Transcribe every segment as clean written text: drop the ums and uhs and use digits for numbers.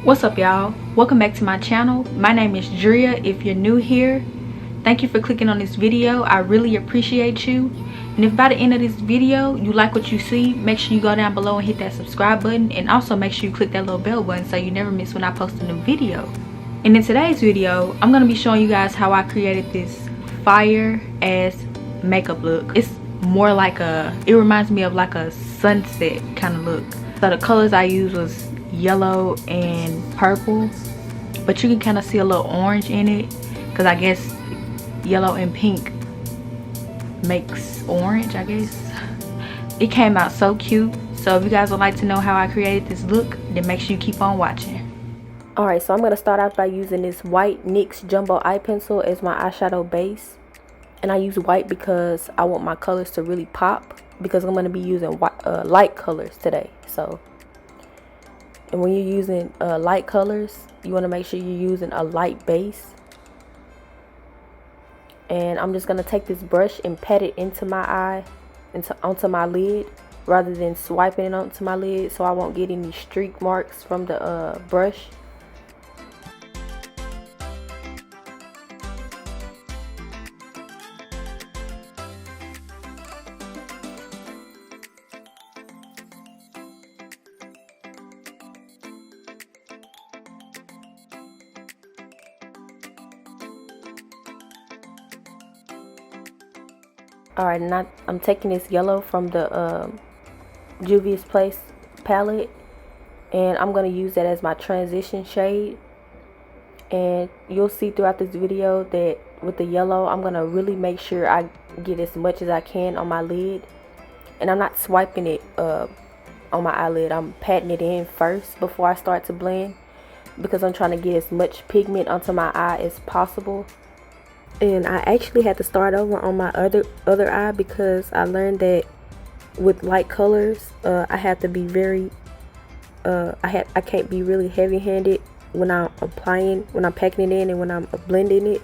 What's up, y'all? Welcome back to my channel. My name is Drea. If you're new here, thank you for clicking on this video. I really appreciate you. And if by the end of this video you like what you see, make sure you go down below and hit that subscribe button, and also make sure you click that little bell button so you never miss when I post a new video. And in today's video, I'm going to be showing you guys how I created this fire ass makeup look. It's more like it reminds me of like a sunset kind of look. So the colors I used was yellow and purple, but you can kind of see a little orange in it because I guess yellow and pink makes orange, I guess. It came out so cute. So if you guys would like to know how I created this look, then make sure you keep on watching. Alright, so I'm going to start out by using this white NYX Jumbo eye pencil as my eyeshadow base. And I use white because I want my colors to really pop, because I'm going to be using light colors today. And when you're using light colors, you want to make sure you're using a light base. And I'm just going to take this brush and pat it into my eye, onto my lid, rather than swiping it onto my lid, so I won't get any streak marks from the brush. Alright, and I'm taking this yellow from the Juvia's Place palette, and I'm going to use that as my transition shade. And you'll see throughout this video that with the yellow, I'm going to really make sure I get as much as I can on my lid. And I'm not swiping it on my eyelid. I'm patting it in first before I start to blend, because I'm trying to get as much pigment onto my eye as possible. And I actually had to start over on my other eye, because I learned that with light colors, I have to be very I can't be really heavy-handed when I'm packing it in and when I'm blending it.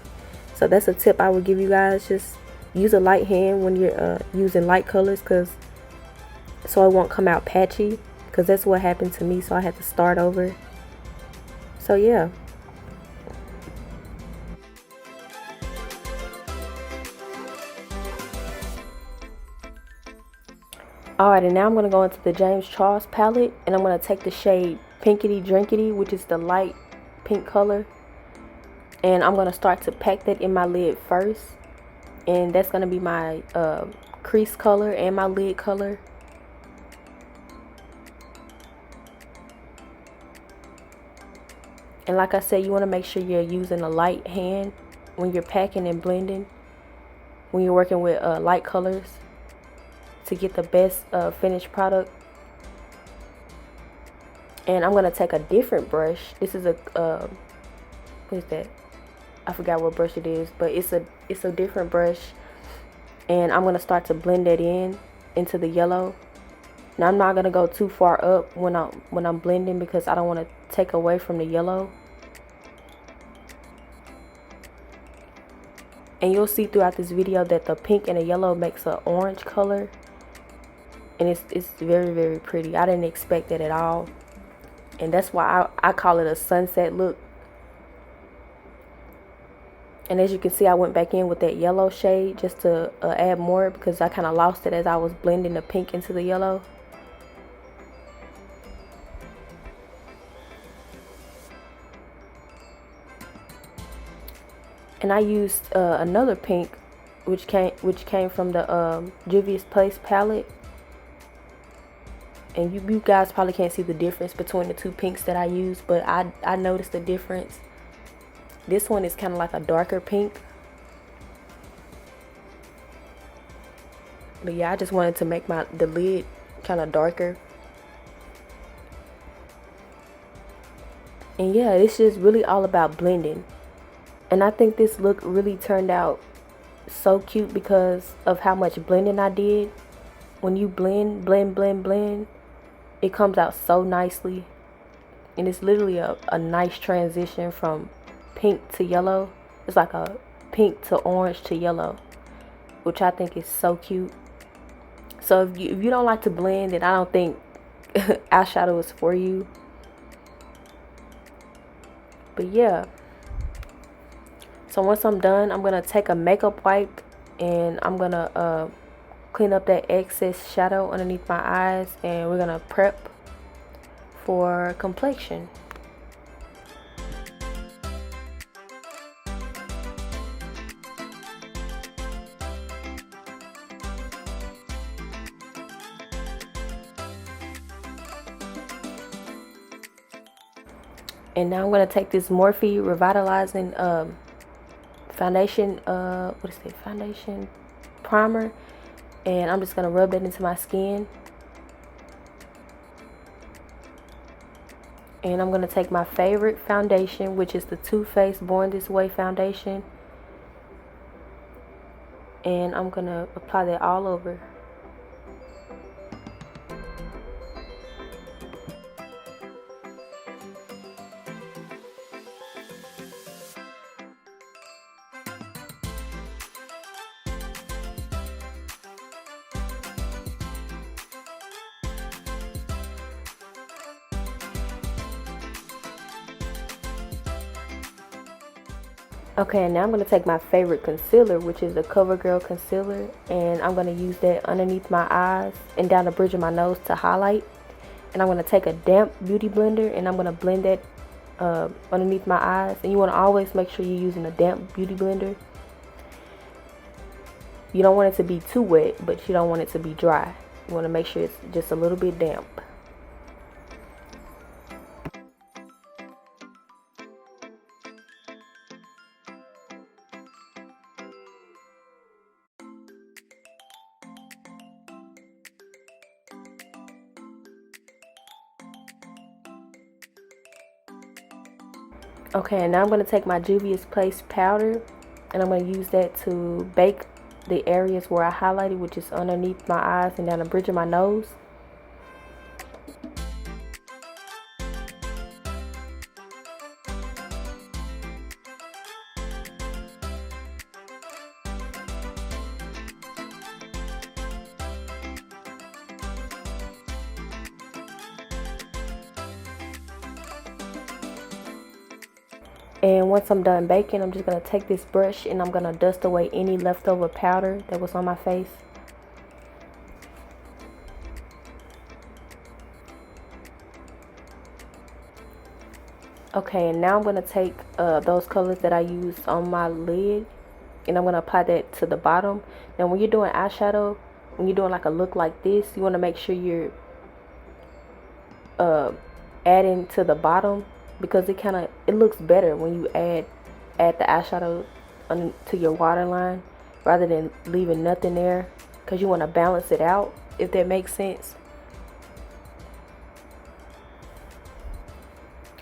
So that's a tip I would give you guys. Just use a light hand when you're using light colors, so it won't come out patchy, because that's what happened to me. So I had to start over. So yeah. Alright, and now I'm going to go into the James Charles palette, and I'm going to take the shade Pinkity Drinkity, which is the light pink color. And I'm going to start to pack that in my lid first. And that's going to be my crease color and my lid color. And like I said, you want to make sure you're using a light hand when you're packing and blending, when you're working with light colors, to get the best finished product. And I'm gonna take a different brush. This is a what is that? I forgot what brush it is, but it's a different brush. And I'm gonna start to blend that into the yellow. Now I'm not gonna go too far up when I'm blending, because I don't want to take away from the yellow. And you'll see throughout this video that the pink and the yellow makes an orange color. And it's very, very pretty. I didn't expect that at all. And that's why I call it a sunset look. And as you can see, I went back in with that yellow shade just to add more, because I kind of lost it as I was blending the pink into the yellow. And I used another pink, which came from the Juvia's Place palette. And you guys probably can't see the difference between the two pinks that I use, but I noticed the difference. This one is kind of like a darker pink. But yeah, I just wanted to make the lid kind of darker. And yeah, it's just really all about blending. And I think this look really turned out so cute because of how much blending I did. When you blend, it comes out so nicely. And it's literally a nice transition from pink to yellow. It's like a pink to orange to yellow, which I think is so cute. So if you don't like to blend, then I don't think eyeshadow is for you. But yeah, so once I'm done, I'm gonna take a makeup wipe and I'm gonna clean up that excess shadow underneath my eyes, and we're gonna prep for complexion. And now I'm gonna take this Morphe revitalizing foundation, what is it, foundation primer, and I'm just gonna rub that into my skin. And I'm gonna take my favorite foundation, which is the Too Faced Born This Way foundation, and I'm gonna apply that all over. Okay, and now I'm going to take my favorite concealer, which is the CoverGirl concealer, and I'm going to use that underneath my eyes and down the bridge of my nose to highlight. And I'm going to take a damp beauty blender and I'm going to blend that underneath my eyes. And you want to always make sure you're using a damp beauty blender. You don't want it to be too wet, but you don't want it to be dry. You want to make sure it's just a little bit damp. Okay, and now I'm going to take my Juvia's Place powder and I'm going to use that to bake the areas where I highlighted, which is underneath my eyes and down the bridge of my nose. And once I'm done baking, I'm just going to take this brush and I'm going to dust away any leftover powder that was on my face. Okay, and now I'm going to take those colors that I used on my lid and I'm going to apply that to the bottom. Now when you're doing eyeshadow, when you're doing like a look like this, you want to make sure you're adding to the bottom, because it looks better when you add the eyeshadow to your waterline rather than leaving nothing there, because you want to balance it out, if that makes sense.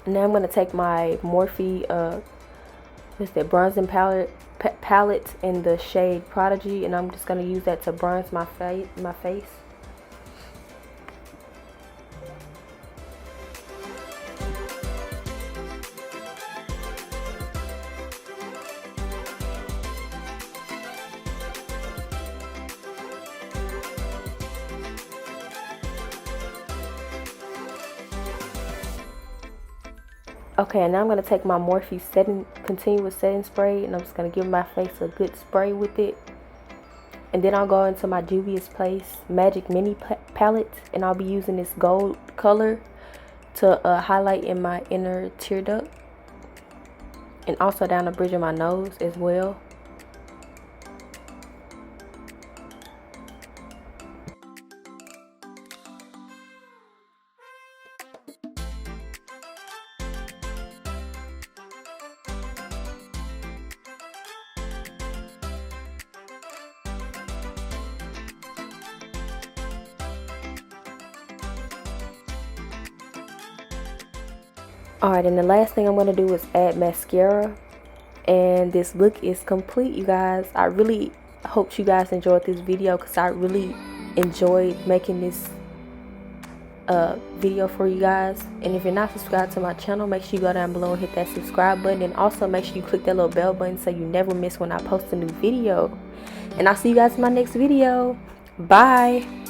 Now I'm going to take my Morphe what's that, bronzing palette in the shade Prodigy, and I'm just going to use that to bronze my face. Okay, and now I'm going to take my Morphe continuous setting spray and I'm just going to give my face a good spray with it. And then I'll go into my Juvia's Place Magic Mini palette and I'll be using this gold color to highlight in my inner tear duct and also down the bridge of my nose as well. Alright, and the last thing I'm going to do is add mascara. And this look is complete, you guys. I really hope you guys enjoyed this video because I really enjoyed making this video for you guys. And if you're not subscribed to my channel, make sure you go down below and hit that subscribe button. And also make sure you click that little bell button so you never miss when I post a new video. And I'll see you guys in my next video. Bye.